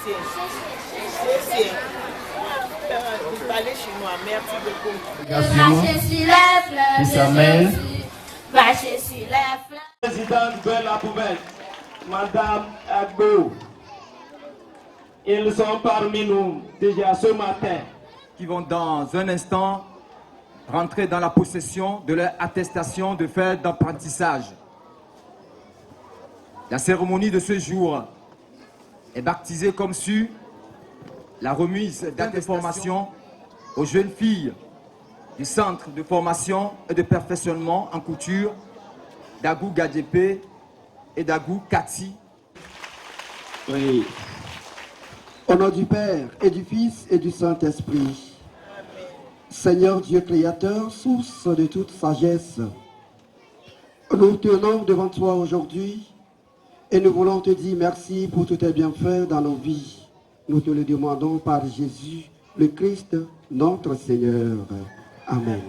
Vous parlez chinois, merci beaucoup. Marcher sur les fleurs, qui s'amène. marcher sur les fleurs. Présidente de la poubelle, Madame Agbo. Ils sont parmi nous déjà ce matin. Qui vont dans un instant rentrer dans la possession de leur attestation de fait d'apprentissage. La cérémonie de ce jour est baptisée comme suit: la remise d'informations aux jeunes filles du centre de formation et de perfectionnement en couture d'Agou Gadjepé et d'Agou Kati. Oui. Au nom du Père et du Fils et du Saint-Esprit. Seigneur Dieu créateur, source de toute sagesse, nous tenons devant toi aujourd'hui et nous voulons te dire merci pour tous tes bienfaits dans nos vies. Nous te le demandons par Jésus, le Christ, notre Seigneur. Amen.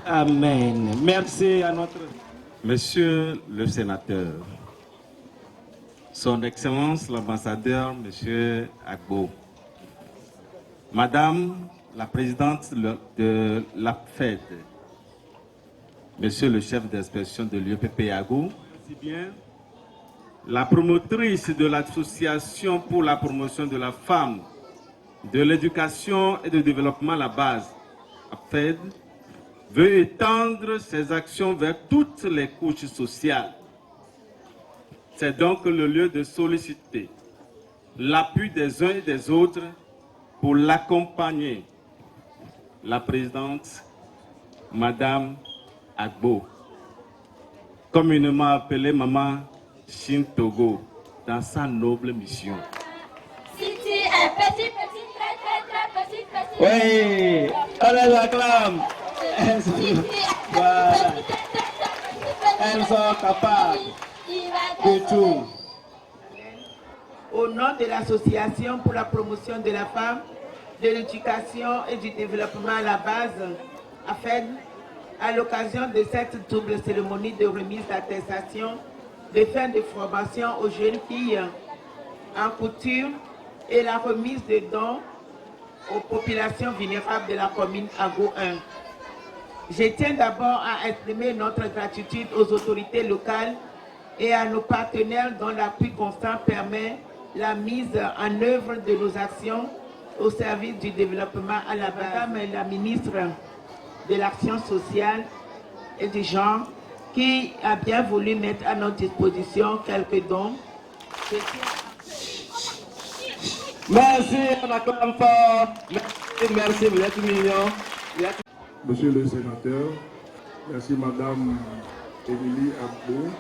Amen. Merci à notre... Monsieur le sénateur, Son Excellence l'ambassadeur, Monsieur Agbo, Madame la présidente de la FED, Monsieur le chef d'inspection de l'UEPP Agou, aussi bien la promotrice de l'association pour la promotion de la femme, de l'éducation et du développement à la base, FED, veut étendre ses actions vers toutes les couches sociales. C'est donc le lieu de solliciter l'appui des uns et des autres pour l'accompagner. La présidente, Madame Agbo, communément appelée Maman Shintogo, dans sa noble mission. Si tu es petit, très petit. Oui, on les acclame. Voilà. Elles sont capables de tout. Au nom de l'Association pour la promotion de la femme, de l'éducation et du développement à la base, AFED, à l'occasion de cette double cérémonie de remise d'attestation de fin de formation aux jeunes filles en couture et la remise de dons aux populations vulnérables de la commune Agou 1. Je tiens d'abord à exprimer notre gratitude aux autorités locales et à nos partenaires dont l'appui constant permet la mise en œuvre de nos actions au service du développement à la base. Madame la ministre de l'Action sociale et du genre, qui a bien voulu mettre à notre disposition quelques dons. Merci, on acclame fort. Merci, vous êtes mignons. Monsieur le sénateur, merci Madame Émilie Abdou,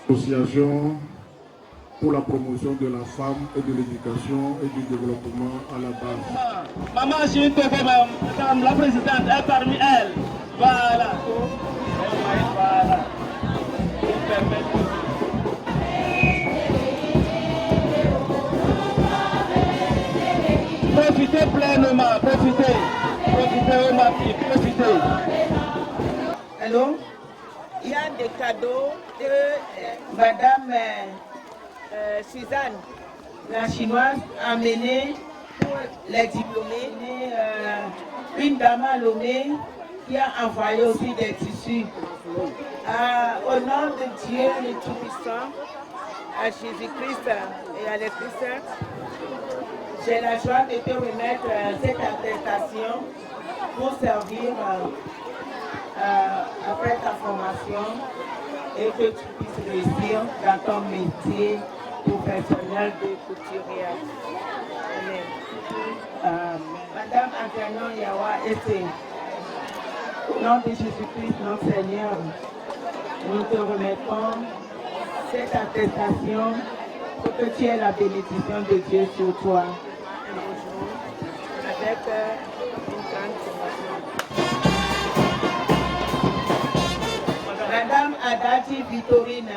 Association pour la promotion de la femme et de l'éducation et du développement à la base. Maman Shintogo, Madame la présidente est parmi elles. Voilà. Voilà. Profitez pleinement, profitez au maximum, profitez. Allô? Il y a des cadeaux de Madame Suzanne, la chinoise, amenée pour les diplômés. Une dame à Lomé qui a envoyé aussi des tissus. Au nom de Dieu le Tout-Puissant, à Jésus-Christ et à l'Esprit Saint, j'ai la joie de te remettre cette attestation pour servir après ta formation et que tu puisses réussir dans ton métier professionnel de couturière. Madame Antoine Yawa Ete, au nom de Jésus-Christ, notre Seigneur, nous te remettons cette attestation pour que tu aies la bénédiction de Dieu sur toi. Avec une grande commission. Madame Adati Vitorine,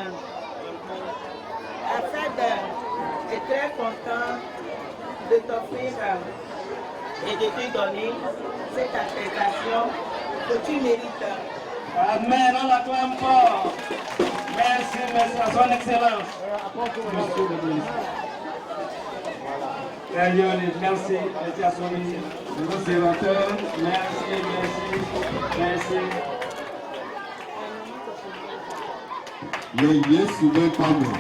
AFED est très content de t'offrir et de te donner cette attestation que tu mérites. Amen, on l'acclame fort. Merci, merci à son excellence. Monsieur le ministre. Très joli, merci, merci à son excellence. Le sénateur, merci, merci, merci. Le Yesu be kwame.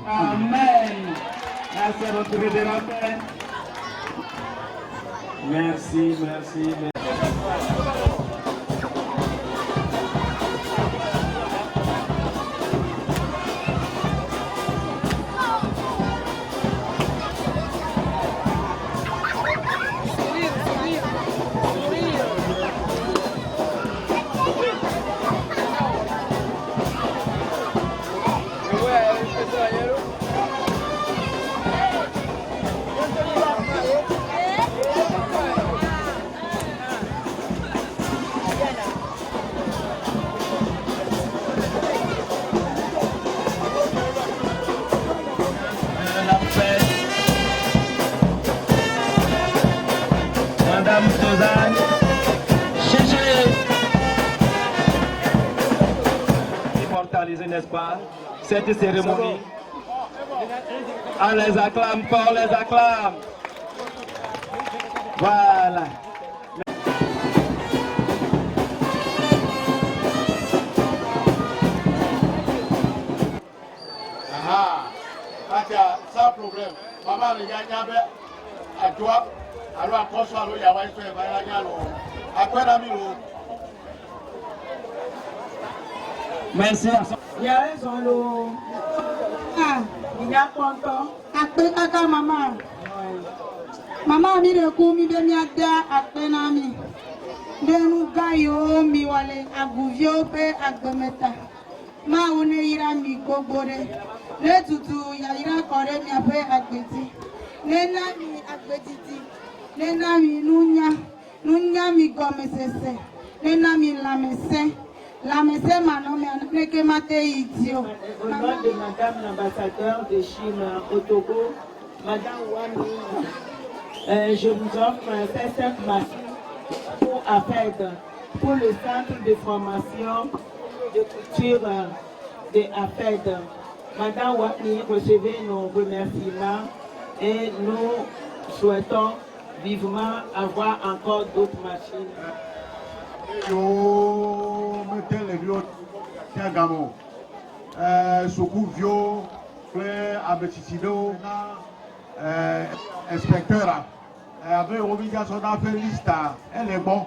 Amen. Merci à notre rédempteur. Merci, merci, merci. Madame Suzanne, immortaliser, n'est-ce pas, cette cérémonie. On les acclame fort, on les acclame. Voilà. Sans problème. Maman, il y a à toi. Alors, à quoi soit il y a un peu de à quoi l'ami? Merci à son... Il y a raison, l'eau. Ah, il y a content. Akpe kaka mama. Mama mi de ku mi de mi ada akpe na mi. De nu gayo mi wale aguvio pe agbemeta. Ma une ira mi gbogbore. Le tutu ya ira kore mi ape agbeti. Nena mi agbetiti. Nena mi nunya mi gomesese. Nena mi lamese. Lamese mano mi aneke mate idio. Au nom de Madame l'ambassadeur de Chine au Togo, Madame Wami, je vous offre cette machine pour AFED, pour le centre de formation de culture de AFED. Madame Wami, recevez nos remerciements et nous souhaitons vivement avoir encore d'autres machines. Yo mettez les vieux Tiagamo. Sokouvio, Claire Abetitido, inspecteur. Avec obligation d'en faire liste, elle est bon.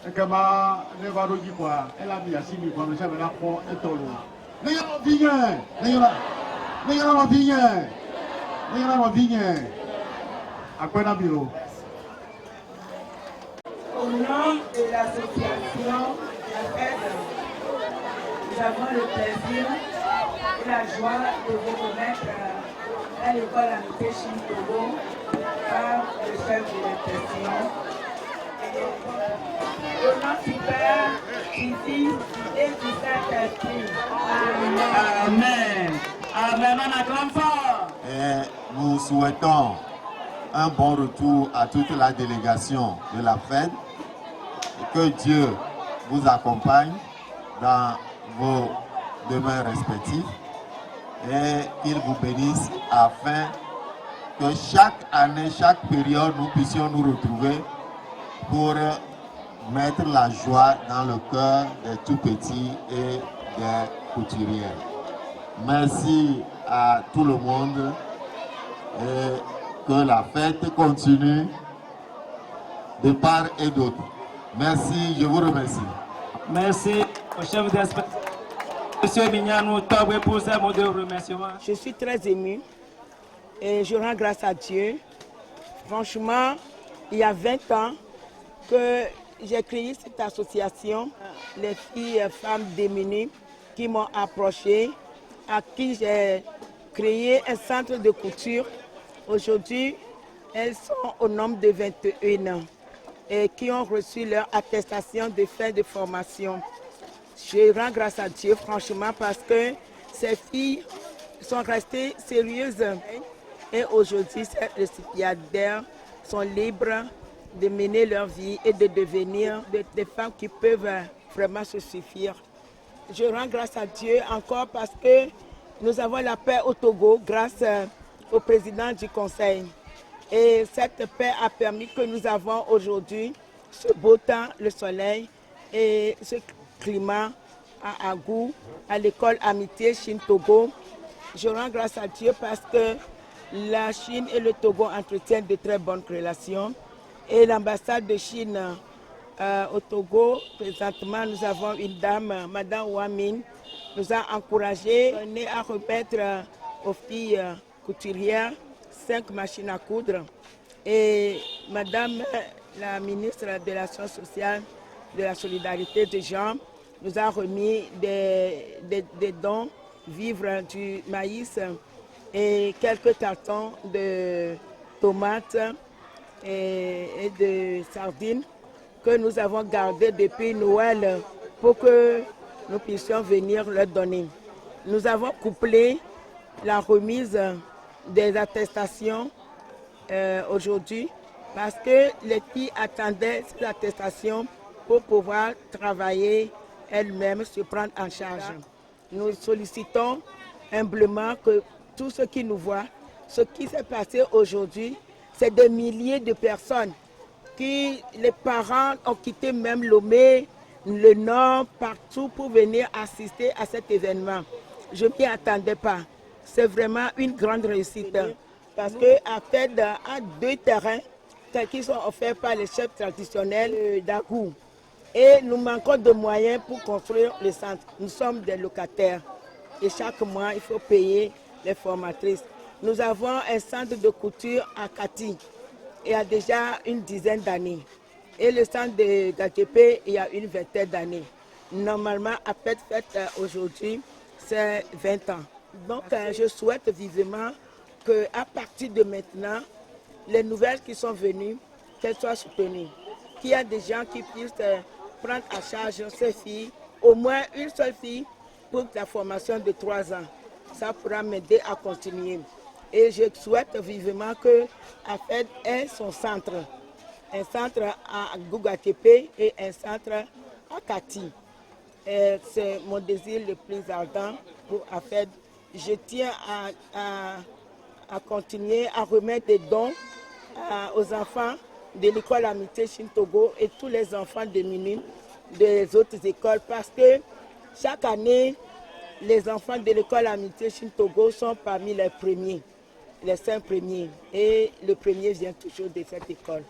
Et que ma nevado dit quoi, elle a mis à 6 000 comme ça, elle a pour un tolo. À quoi n'a bureau? Au nom de l'association AFED, nous avons le plaisir et la joie de vous remettre à l'école Amitié Chine Togo par le chef de l'impression. Au nom du Père, du Fils et du Saint-Esprit. Amen. Amen. On acclame fort. Et nous souhaitons un bon retour à toute la délégation de la FED. Que Dieu vous accompagne dans vos demeures respectives et qu'il vous bénisse afin que chaque année, chaque période, nous puissions nous retrouver pour mettre la joie dans le cœur des tout-petits et des couturières. Merci à tout le monde et que la fête continue de part et d'autre. Merci, je vous remercie. Merci au chef d'inspection, M. Mignanou Tobé, pour ces mots de remerciement. Je suis très émue et je rends grâce à Dieu. Franchement, il y a 20 ans que j'ai créé cette association, les filles femmes démunies qui m'ont approché, à qui j'ai créé un centre de couture. Aujourd'hui, elles sont au nombre de 21 ans et qui ont reçu leur attestation de fin de formation. Je rends grâce à Dieu franchement parce que ces filles sont restées sérieuses et aujourd'hui ces récipiendaires sont libres de mener leur vie et de devenir des femmes qui peuvent vraiment se suffire. Je rends grâce à Dieu encore parce que nous avons la paix au Togo grâce au président du Conseil. Et cette paix a permis que nous avons aujourd'hui ce beau temps, le soleil et ce climat à Agou, à l'école Amitié Chine-Togo. Je rends grâce à Dieu parce que la Chine et le Togo entretiennent de très bonnes relations. Et l'ambassade de Chine au Togo, présentement, nous avons une dame, Madame Wamin, nous a encouragés à remettre aux filles couturières 5 machines à coudre. Et Madame la ministre de l'Action sociale, de la solidarité des gens, nous a remis des dons, vivres du maïs et quelques cartons de tomates et de sardines que nous avons gardés depuis Noël pour que nous puissions venir leur donner. Nous avons couplé la remise des attestations aujourd'hui parce que les filles attendaient cette attestation pour pouvoir travailler elles-mêmes, se prendre en charge. Nous sollicitons humblement que tous ceux qui nous voient, ce qui s'est passé aujourd'hui, c'est des milliers de personnes qui, les parents ont quitté même Lomé, le Nord, partout pour venir assister à cet événement. Je ne m'y attendais pas. C'est vraiment une grande réussite parce qu'à FED a 2 terrains qui sont offerts par les chefs traditionnels d'Agou. Et nous manquons de moyens pour construire le centre. Nous sommes des locataires et chaque mois, il faut payer les formatrices. Nous avons un centre de couture à Kati. Il y a déjà une dizaine d'années. Et le centre de Gatépé, il y a une vingtaine d'années. Normalement, à fête aujourd'hui, c'est 20 ans. Donc, je souhaite vivement qu'à partir de maintenant, les nouvelles qui sont venues, qu'elles soient soutenues. Qu'il y a des gens qui puissent prendre à charge ces filles, au moins une seule fille, pour la formation de 3 ans. Ça pourra m'aider à continuer. Et je souhaite vivement que AFED ait son centre. Un centre à Gougatepe et un centre à Kati. C'est mon désir le plus ardent pour AFED. Je tiens à continuer à remettre des dons aux enfants de l'école Amitié Chine-Togo et tous les enfants démunis des autres écoles parce que chaque année, les enfants de l'école Amitié Chine-Togo sont parmi les premiers, les 5 premiers. Et le premier vient toujours de cette école.